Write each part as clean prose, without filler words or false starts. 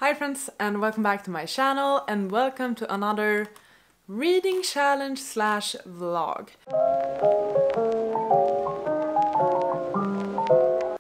Hi friends and welcome back to my channel and welcome to another reading challenge slash vlog.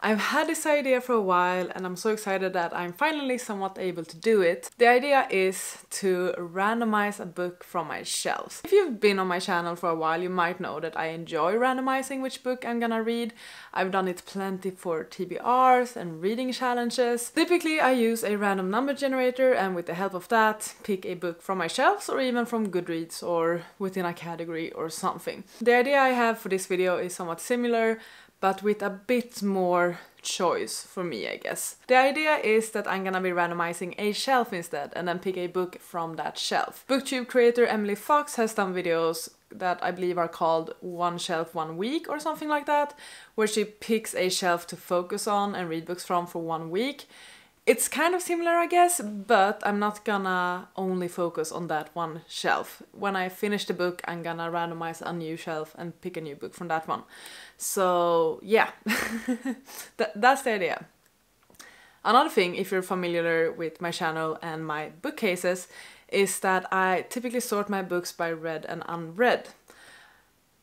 I've had this idea for a while and I'm so excited that I'm finally somewhat able to do it. The idea is to randomize a book from my shelves. If you've been on my channel for a while, you might know that I enjoy randomizing which book I'm gonna read. I've done it plenty for TBRs and reading challenges. Typically I use a random number generator and with the help of that pick a book from my shelves or even from Goodreads or within a category or something. The idea I have for this video is somewhat similar, but with a bit more choice for me, I guess. The idea is that I'm gonna be randomizing a shelf instead and then pick a book from that shelf. Booktube creator Emily Fox has done videos that I believe are called One Shelf One Week or something like that, where she picks a shelf to focus on and read books from for 1 week. It's kind of similar, I guess, but I'm not gonna only focus on that one shelf. When I finish the book, I'm gonna randomize a new shelf and pick a new book from that one. So, yeah, that's the idea. Another thing, if you're familiar with my channel and my bookcases, is that I typically sort my books by read and unread.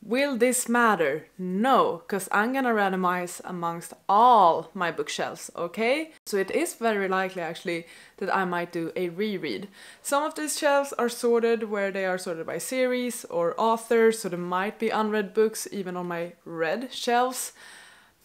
Will this matter? No, because I'm gonna randomize amongst all my bookshelves, okay? So it is very likely actually that I might do a reread. Some of these shelves are sorted where they are sorted by series or authors, so there might be unread books even on my read shelves.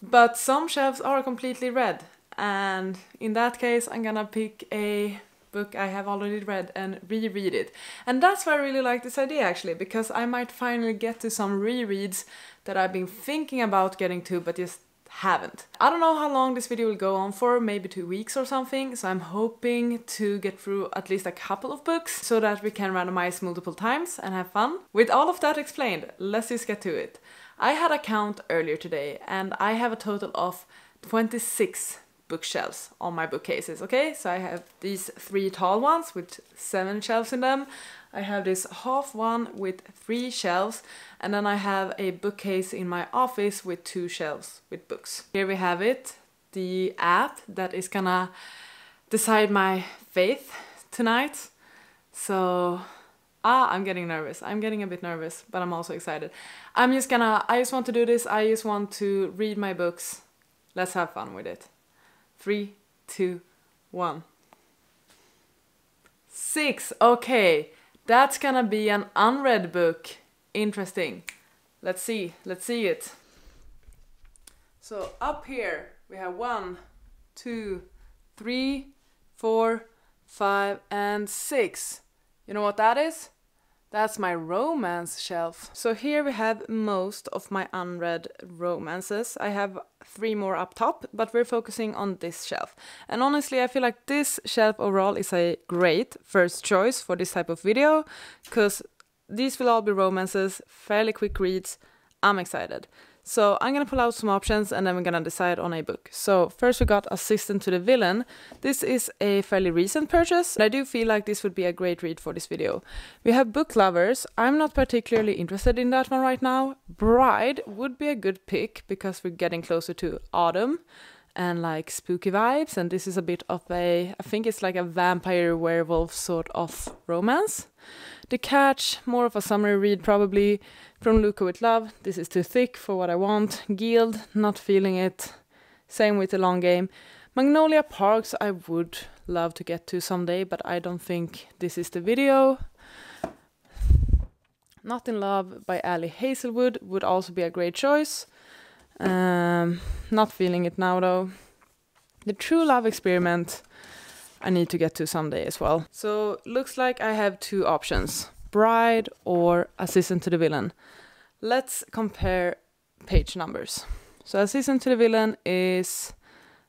But some shelves are completely read, and in that case I'm gonna pick a book I have already read and reread it. And that's why I really like this idea actually, because I might finally get to some rereads that I've been thinking about getting to but just haven't. I don't know how long this video will go on for, maybe 2 weeks or something, so I'm hoping to get through at least a couple of books so that we can randomize multiple times and have fun. With all of that explained, let's just get to it. I had a count earlier today and I have a total of 26 bookshelves on my bookcases, okay? So I have these 3 tall ones with 7 shelves in them. I have this half one with 3 shelves, and then I have a bookcase in my office with 2 shelves with books. Here we have it, the app that is gonna decide my fate tonight. So, I'm getting nervous. I'm getting a bit nervous, but I'm also excited. I just want to do this. I just want to read my books. Let's have fun with it. 3, 2, 1. 6. Okay, that's gonna be an unread book. Interesting. Let's see it. So up here we have 1, 2, 3, 4, 5, and 6. You know what that is? That's my romance shelf. So here we have most of my unread romances. I have 3 more up top, but we're focusing on this shelf. And honestly, I feel like this shelf overall is a great first choice for this type of video, because these will all be romances, fairly quick reads. I'm excited. So I'm gonna pull out some options and then we're gonna decide on a book. So first we got Assistant to the Villain. This is a fairly recent purchase. I do feel like this would be a great read for this video. We have Book Lovers. I'm not particularly interested in that one right now. Bride would be a good pick because we're getting closer to autumn and like spooky vibes, and this is a bit of a, I think it's like a vampire werewolf sort of romance. The Catch, more of a summer read probably. From Luca with Love, this is too thick for what I want. Guild, not feeling it. Same with The Long Game. Magnolia Parks I would love to get to someday, but I don't think this is the video. Not in Love by Ali Hazelwood would also be a great choice. Not feeling it now though. The True Love Experiment I need to get to someday as well. So looks like I have 2 options. Bride or Assistant to the Villain. Let's compare page numbers. So Assistant to the Villain is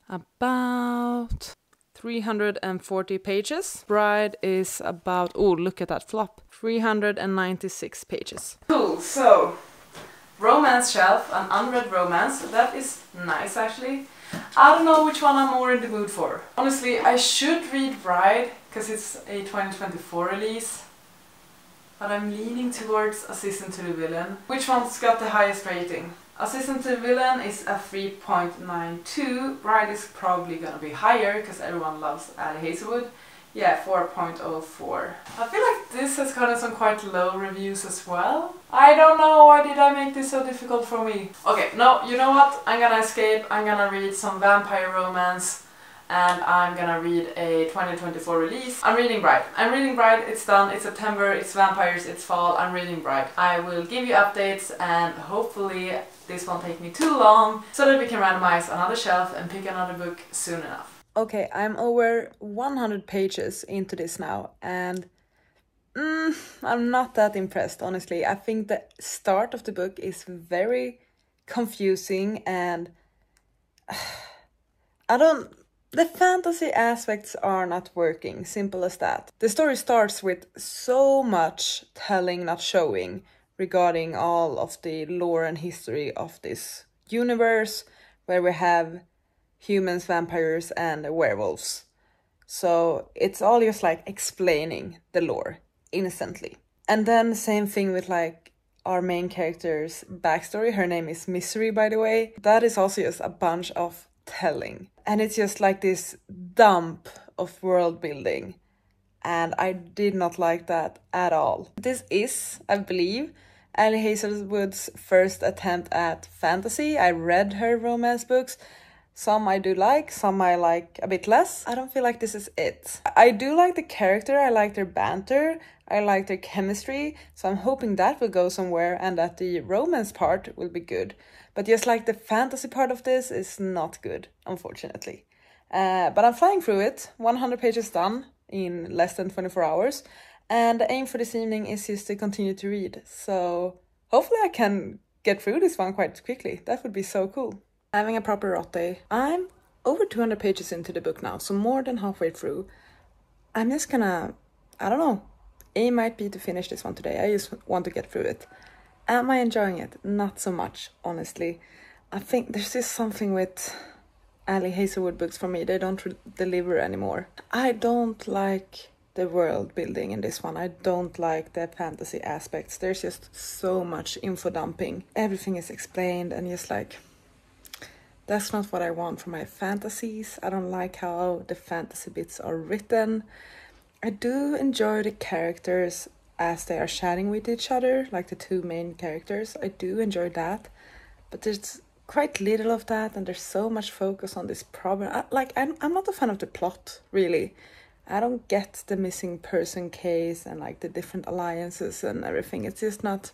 about 340 pages. Bride is about, oh look at that flop, 396 pages. Cool, so romance shelf, an unread romance, that is nice actually. I don't know which one I'm more in the mood for. Honestly, I should read Bride because it's a 2024 release. But I'm leaning towards Assistant to the Villain. Which one's got the highest rating? Assistant to the Villain is a 3.92. Bride is probably gonna be higher because everyone loves Ali Hazelwood. Yeah, 4.04. I feel like this has gotten some quite low reviews as well. I don't know, why did I make this so difficult for me? Okay, no, you know what? I'm gonna escape, I'm gonna read some vampire romance, and I'm gonna read a 2024 release. I'm reading Bride. I'm reading Bride, it's done, it's September, it's vampires, it's fall, I'm reading Bride. I will give you updates, and hopefully this won't take me too long, so that we can randomize another shelf and pick another book soon enough. Okay, I'm over 100 pages into this now, and I'm not that impressed, honestly. I think the start of the book is very confusing, and the fantasy aspects are not working, simple as that. The story starts with so much telling, not showing, regarding all of the lore and history of this universe, where we have humans, vampires, and werewolves. So it's all just like explaining the lore innocently. And then same thing with like our main character's backstory. Her name is Misery, by the way. That is also just a bunch of telling. And it's just like this dump of world building. And I did not like that at all. This is, I believe, Ali Hazelwood's first attempt at fantasy. I read her romance books. Some I do like, some I like a bit less. I don't feel like this is it. I do like the character, I like their banter, I like their chemistry, so I'm hoping that will go somewhere and that the romance part will be good. But just like the fantasy part of this is not good, unfortunately. But I'm flying through it, 100 pages done in less than 24 hours. And the aim for this evening is just to continue to read. So hopefully I can get through this one quite quickly. That would be so cool. Having a proper rot day. I'm over 200 pages into the book now, so more than halfway through. I'm just gonna, I don't know, aim might be to finish this one today. I just want to get through it. Am I enjoying it? Not so much, honestly. I think there's just something with Ali Hazelwood books for me. They don't deliver anymore. I don't like the world building in this one. I don't like the fantasy aspects. There's just so much info dumping. Everything is explained and just like, that's not what I want for my fantasies. I don't like how the fantasy bits are written. I do enjoy the characters as they are chatting with each other, like the two main characters. I do enjoy that. But there's quite little of that, and there's so much focus on this problem. I'm not a fan of the plot, really. I don't get the missing person case and like the different alliances and everything. It's just not...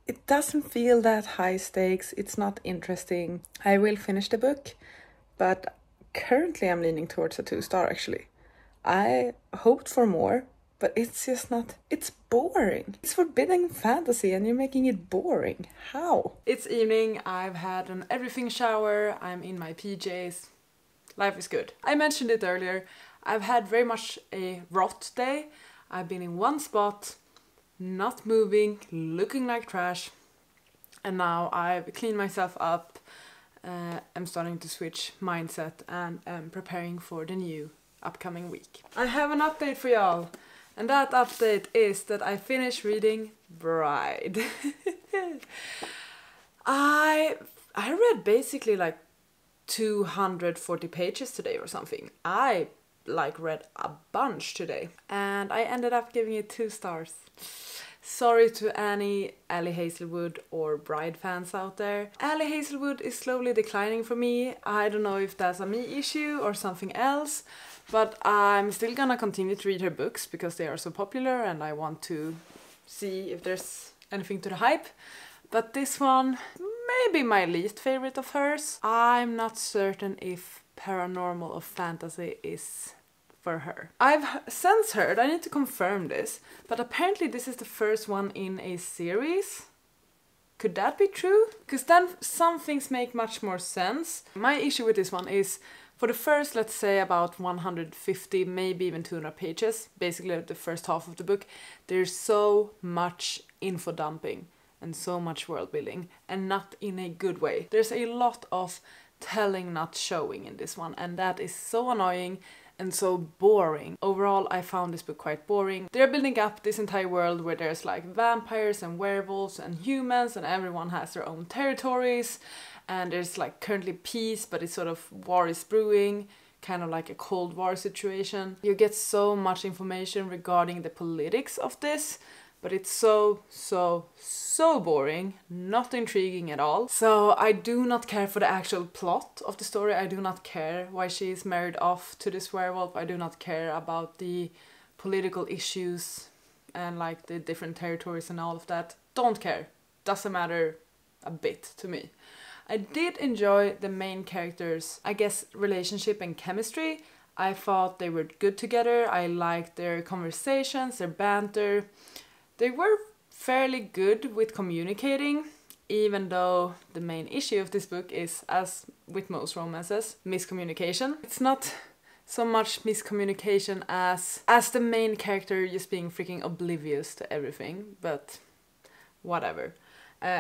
It doesn't feel that high stakes. It's not interesting. I will finish the book, but currently I'm leaning towards a 2-star actually. I hoped for more, but it's just not... It's boring. It's forbidden fantasy and you're making it boring. How? It's evening. I've had an everything shower. I'm in my PJs. Life is good. I mentioned it earlier. I've had very much a rot day. I've been in one spot, not moving, looking like trash, and now I've cleaned myself up. I'm starting to switch mindset and am preparing for the new upcoming week. I have an update for y'all, and that update is that I finished reading Bride. I read basically like 240 pages today or something. I read a bunch today, and I ended up giving it 2 stars. Sorry to any Ali Hazelwood or Bride fans out there. Ali Hazelwood is slowly declining for me. I don't know if that's a me issue or something else, but I'm still gonna continue to read her books because they are so popular and I want to see if there's anything to the hype. But this one, maybe my least favorite of hers. I'm not certain if paranormal or fantasy is for her. I've since heard, I need to confirm this, but apparently this is the first one in a series. Could that be true? Because then some things make much more sense. My issue with this one is for the first, let's say about 150, maybe even 200 pages, basically the first half of the book, there's so much info dumping and so much world building, and not in a good way. There's a lot of telling, not showing in this one, and that is so annoying and so boring. Overall, I found this book quite boring. They're building up this entire world where there's like vampires and werewolves and humans, and everyone has their own territories, and there's like currently peace, but it's sort of war is brewing, kind of like a Cold War situation. You get so much information regarding the politics of this, but it's so boring, not intriguing at all. So I do not care for the actual plot of the story. I do not care why she is married off to this werewolf. I do not care about the political issues and like the different territories and all of that. Don't care. Doesn't matter a bit to me. I did enjoy the main characters', I guess, relationship and chemistry. I thought they were good together. I liked their conversations, their banter. They were fairly good with communicating, even though the main issue of this book is, as with most romances, miscommunication. It's not so much miscommunication as the main character just being freaking oblivious to everything, but whatever.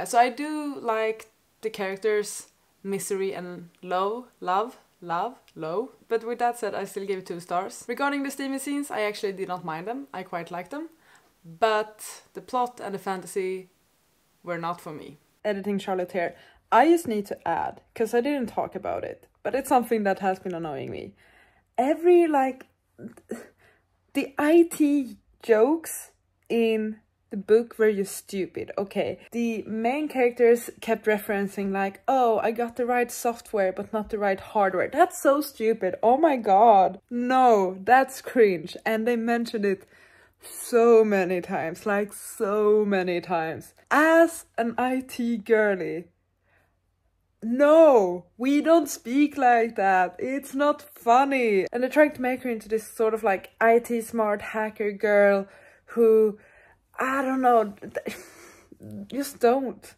So I do like the characters Misery and Love. But with that said, I still give it 2 stars. Regarding the steamy scenes, I actually did not mind them. I quite liked them. But the plot and the fantasy were not for me. Editing Charlotte here. I just need to add, because I didn't talk about it, but it's something that has been annoying me. Every, like, the IT jokes in the book were just stupid. Okay, the main characters kept referencing like, oh, I got the right software but not the right hardware. That's so stupid. Oh my god. No, that's cringe. And they mentioned it so many times, like so many times. As an IT girly, no, we don't speak like that. It's not funny. And they're trying to make her into this sort of like IT smart hacker girl who, I don't know, just don't.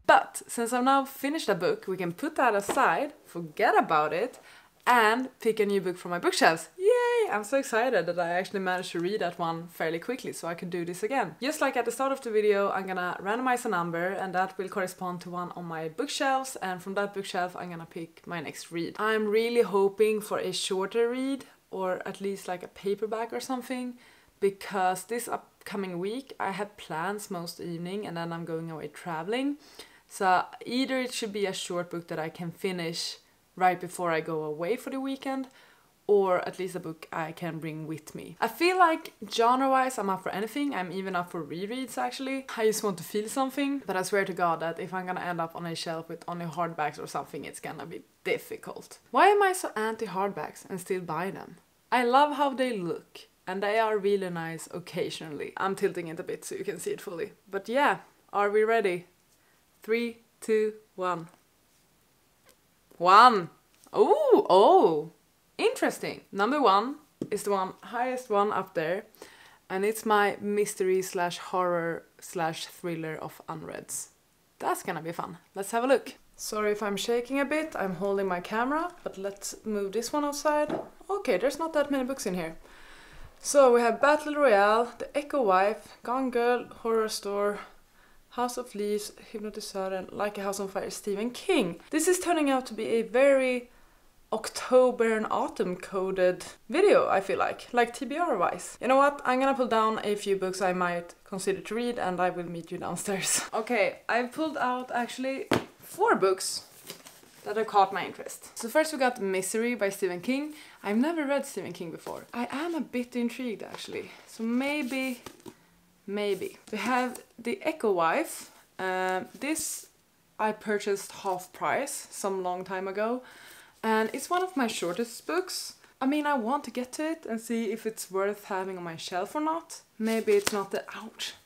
But since I've now finished a book, we can put that aside, forget about it, and pick a new book from my bookshelves. Yay! I'm so excited that I actually managed to read that one fairly quickly, so I could do this again. Just like at the start of the video, I'm gonna randomize a number, and that will correspond to one on my bookshelves, and from that bookshelf I'm gonna pick my next read. I'm really hoping for a shorter read, or at least like a paperback or something, because this upcoming week I have plans most evening and then I'm going away traveling. So either it should be a short book that I can finish right before I go away for the weekend, or at least a book I can bring with me. I feel like genre-wise I'm up for anything. I'm even up for rereads actually. I just want to feel something, but I swear to God that if I'm gonna end up on a shelf with only hardbacks or something, it's gonna be difficult. Why am I so anti-hardbacks and still buy them? I love how they look. And they are really nice occasionally. I'm tilting it a bit so you can see it fully. But yeah, are we ready? 3, 2, 1. 1! Oh! Interesting. Number 1 is the highest one up there. And it's my mystery / horror / thriller of unreads. That's gonna be fun. Let's have a look. Sorry if I'm shaking a bit. I'm holding my camera. But let's move this one outside. Okay, there's not that many books in here. So we have Battle Royale, The Echo Wife, Gone Girl, Horror Store, House of Leaves, Hypnotisören, Like a House on Fire, Stephen King. This is turning out to be a very October and autumn coded video, I feel like TBR wise. You know what, I'm gonna pull down a few books I might consider to read and I will meet you downstairs. Okay, I've pulled out actually 4 books that have caught my interest. So first we got Misery by Stephen King. I've never read Stephen King before. I am a bit intrigued actually. So maybe. We have The Echo Wife. This I purchased half price some long time ago. And it's one of my shortest books. I mean, I want to get to it and see if it's worth having on my shelf or not. Maybe it's not the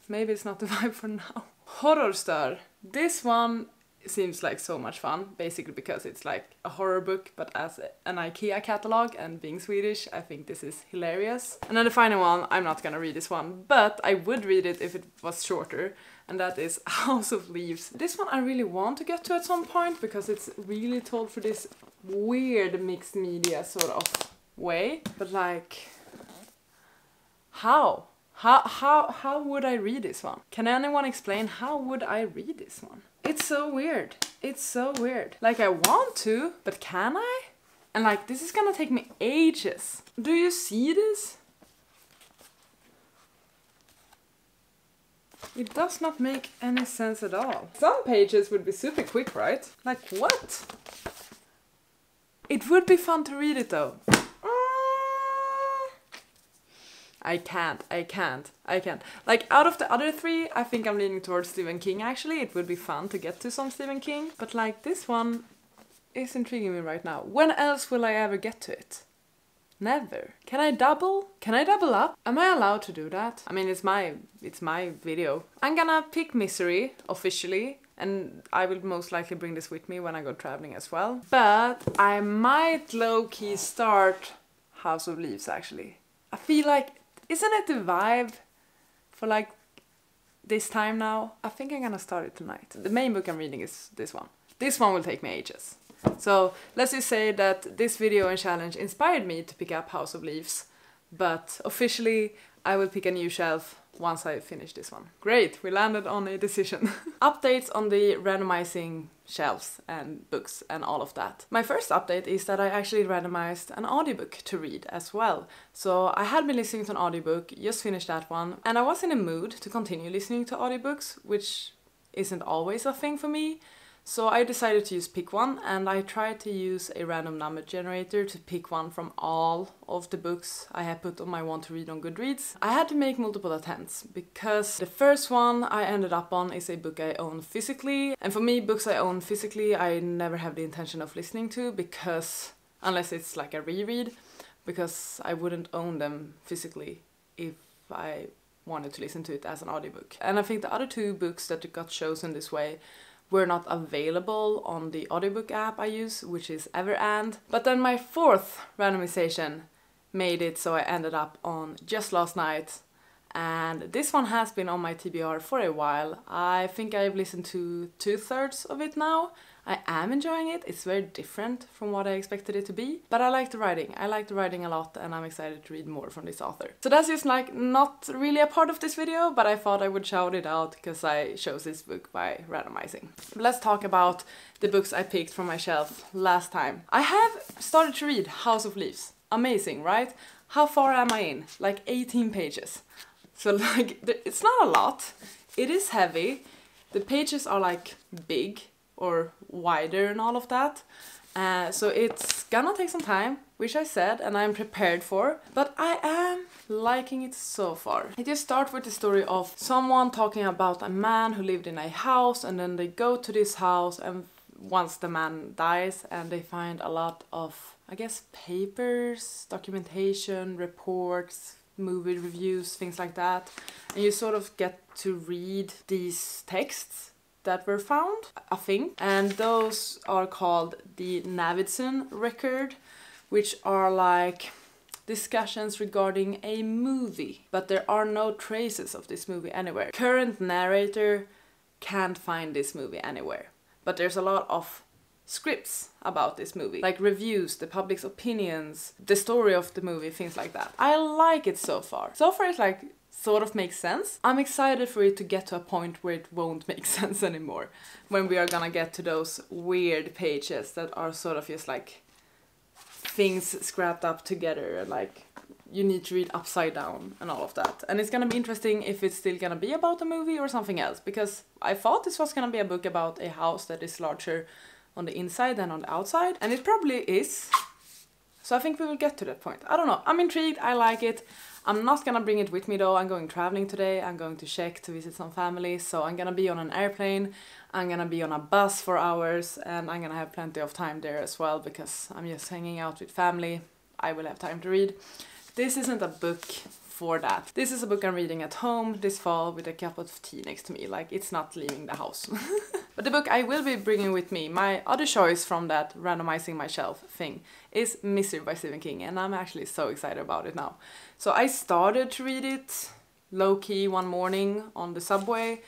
vibe for now. Horror Store. This one seems like so much fun, basically because it's like a horror book but as an IKEA catalog, and being Swedish I think this is hilarious. And then the final one, I'm not gonna read this one, but I would read it if it was shorter, and that is House of Leaves. This one I really want to get to at some point because it's really told for this weird mixed media sort of way, but like how would I read this one? Can anyone explain how would I read this one? It's so weird. It's so weird. Like I want to, but can I? And like this is gonna take me ages. Do you see this? It does not make any sense at all. Some pages would be super quick, right? Like what? It would be fun to read it though. I can't. Like, out of the other three, I think I'm leaning towards Stephen King, actually. It would be fun to get to some Stephen King. But, like, this one is intriguing me right now. When else will I ever get to it? Never. Can I double? Can I double up? Am I allowed to do that? I mean, it's my video. I'm gonna pick Misery, officially. And I will most likely bring this with me when I go traveling as well. But I might low-key start House of Leaves, actually. I feel like, isn't it the vibe for like this time now? I think I'm gonna start it tonight. The main book I'm reading is this one. This one will take me ages. So let's just say that this video and challenge inspired me to pick up House of Leaves. But officially I will pick a new shelf once I finish this one. Great, we landed on a decision. Updates on the randomizing shelves and books and all of that. My first update is that I actually randomized an audiobook to read as well. So I had been listening to an audiobook, just finished that one, and I was in a mood to continue listening to audiobooks, which isn't always a thing for me. So I decided to just pick one, and I tried to use a random number generator to pick one from all of the books I had put on my want to read on Goodreads. I had to make multiple attempts because the first one I ended up on is a book I own physically, and for me, books I own physically I never have the intention of listening to, because unless it's like a reread, because I wouldn't own them physically if I wanted to listen to it as an audiobook. And I think the other two books that got chosen this way were not available on the audiobook app I use, which is Everand. But then my fourth randomization made it so I ended up on Just Last Night, and this one has been on my TBR for a while. I think I've listened to 2/3 of it now. I am enjoying it. It's very different from what I expected it to be, but I like the writing. I like the writing a lot, and I'm excited to read more from this author. So that's just like not really a part of this video, but I thought I would shout it out because I chose this book by randomizing. But let's talk about the books I picked from my shelf last time. I have started to read House of Leaves. Amazing, right? How far am I in? Like 18 pages. So like, it's not a lot. It is heavy. The pages are like big or wider and all of that. So it's gonna take some time, which I said, and I'm prepared for, but I am liking it so far. It just starts with the story of someone talking about a man who lived in a house, and then they go to this house, and once the man dies, and they find a lot of, I guess, papers, documentation, reports, movie reviews, things like that. And you sort of get to read these texts that were found, I think. And those are called the Navidson record, which are like discussions regarding a movie. But there are no traces of this movie anywhere. Current narrator can't find this movie anywhere. But there's a lot of scripts about this movie, like reviews, the public's opinions, the story of the movie, things like that. I like it so far. So far it's like sort of makes sense. I'm excited for it to get to a point where it won't make sense anymore, when we are gonna get to those weird pages that are sort of just like things scrapped up together, and like you need to read upside down and all of that. And it's gonna be interesting if it's still gonna be about a movie or something else, because I thought this was gonna be a book about a house that is larger on the inside than on the outside, and it probably is. So I think we will get to that point. I don't know, I'm intrigued, I like it. I'm not gonna bring it with me though. I'm going traveling today. I'm going to Czech to visit some family, so I'm gonna be on an airplane, I'm gonna be on a bus for hours, and I'm gonna have plenty of time there as well because I'm just hanging out with family. I will have time to read. This isn't a book for that. This is a book I'm reading at home this fall with a cup of tea next to me. Like, it's not leaving the house. But the book I will be bringing with me, my other choice from that randomizing my shelf thing, is Misery by Stephen King, and I'm actually so excited about it now. So I started to read it low-key one morning on the subway.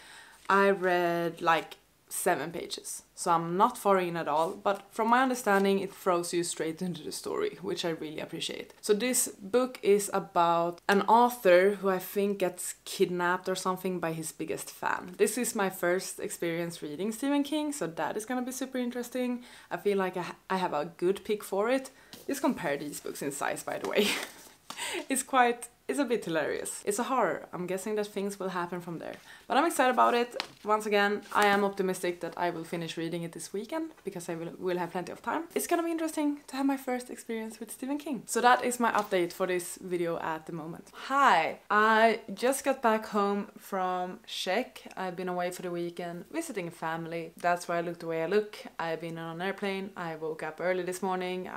I read like 7 pages, so I'm not far in at all, but from my understanding it throws you straight into the story, which I really appreciate. So this book is about an author who I think gets kidnapped or something by his biggest fan. This is my first experience reading Stephen King, so that is gonna be super interesting. I feel like I have a good pick for it. Just compare these books in size, by the way. It's quite is a bit hilarious. It's a horror. I'm guessing that things will happen from there. But I'm excited about it. Once again, I am optimistic that I will finish reading it this weekend because I will have plenty of time. It's gonna be interesting to have my first experience with Stephen King. So that is my update for this video at the moment. Hi! I just got back home from Czech. I've been away for the weekend visiting a family. That's why I look the way I look. I've been on an airplane. I woke up early this morning.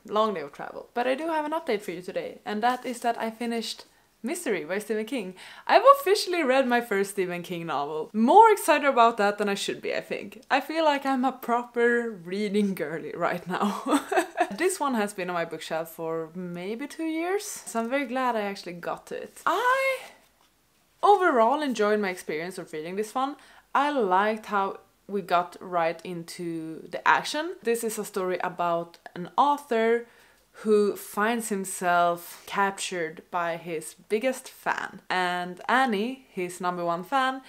Long day of travel. But I do have an update for you today, and that is that I finished Mystery by Stephen King. I've officially read my first Stephen King novel. More excited about that than I should be, I think. I feel like I'm a proper reading girly right now. This one has been on my bookshelf for maybe 2 years, so I'm very glad I actually got to it. I overall enjoyed my experience of reading this one. I liked how we got right into the action. This is a story about an author who finds himself captured by his biggest fan. And Annie, his #1 fan,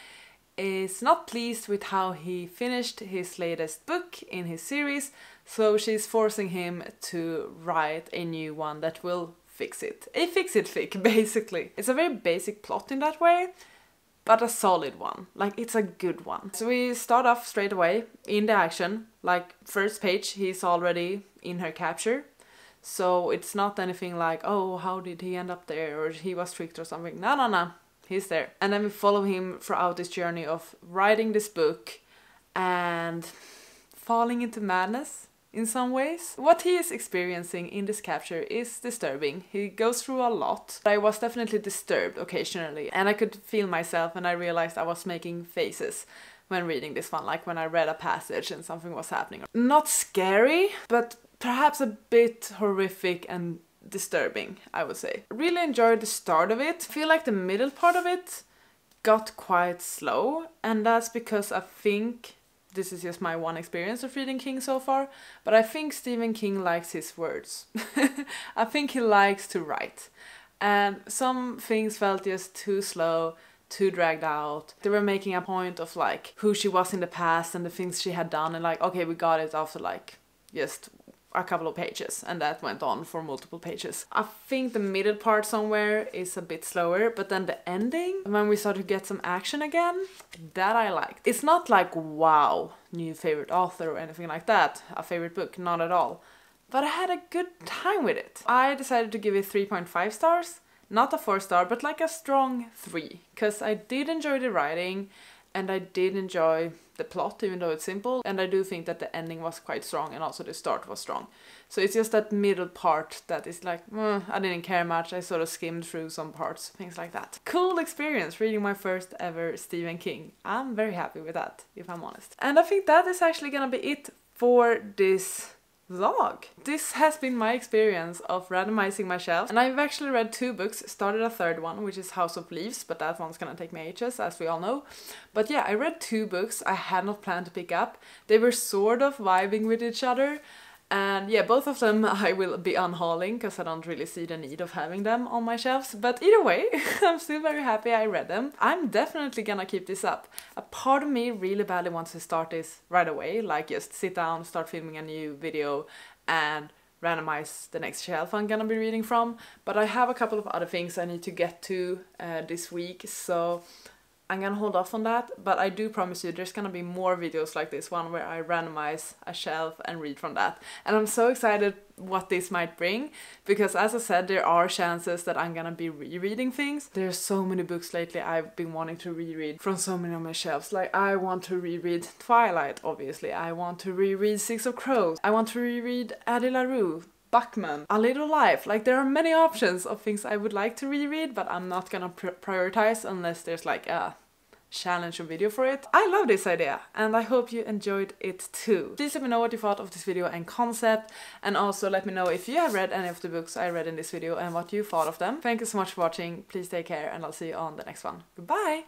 is not pleased with how he finished his latest book in his series, so she's forcing him to write a new one that will fix it. A fix-it fic, basically. It's a very basic plot in that way, but a solid one. Like, it's a good one. So we start off straight away in the action. Like, first page, he's already in her capture. So it's not anything like, oh, how did he end up there? Or he was tricked or something. No. He's there. And then we follow him throughout this journey of writing this book and falling into madness in some ways. What he is experiencing in this capture is disturbing. He goes through a lot. I was definitely disturbed occasionally, and I could feel myself, and I realized I was making faces when reading this one, like when I read a passage and something was happening. Not scary, but perhaps a bit horrific and disturbing, I would say. I really enjoyed the start of it. I feel like the middle part of it got quite slow, and that's because I think this is just my one experience of reading King so far, but I think Stephen King likes his words. I think he likes to write. And some things felt just too slow, too dragged out. They were making a point of like who she was in the past and the things she had done, and like, okay, we got it after like just a couple of pages, and that went on for multiple pages. I think the middle part somewhere is a bit slower, but then the ending, when we start to get some action again, that I liked. It's not like, wow, new favorite author or anything like that, a favorite book, not at all. But I had a good time with it. I decided to give it 3.5 stars, not a 4-star, but like a strong 3, because I did enjoy the writing, and I did enjoy the plot, even though it's simple. And I do think that the ending was quite strong, and also the start was strong. So it's just that middle part that is like, I didn't care much. I sort of skimmed through some parts, things like that. Cool experience reading my first ever Stephen King. I'm very happy with that, if I'm honest. And I think that is actually gonna be it for this vlog. This has been my experience of randomizing my shelf, and I've actually read 2 books, started a 3rd one, which is House of Leaves, but that one's gonna take me ages, as we all know. But yeah, I read 2 books I had not planned to pick up. They were sort of vibing with each other, and yeah, both of them I will be unhauling because I don't really see the need of having them on my shelves. But either way, I'm still very happy I read them. I'm definitely gonna keep this up. A part of me really badly wants to start this right away, like just sit down, start filming a new video and randomize the next shelf I'm gonna be reading from. But I have a couple of other things I need to get to this week, so I'm gonna hold off on that, but I do promise you there's gonna be more videos like this one where I randomize a shelf and read from that. And I'm so excited what this might bring, because as I said, there are chances that I'm gonna be rereading things. There's so many books lately I've been wanting to reread from so many of my shelves. Like, I want to reread Twilight, obviously. I want to reread Six of Crows. I want to reread Addie LaRue, Buckman, A Little Life. Like, there are many options of things I would like to reread, but I'm not gonna prioritize unless there's like a challenge or video for it. I love this idea, and I hope you enjoyed it too. Please let me know what you thought of this video and concept, and also let me know if you have read any of the books I read in this video and what you thought of them. Thank you so much for watching. Please take care, and I'll see you on the next one. Goodbye!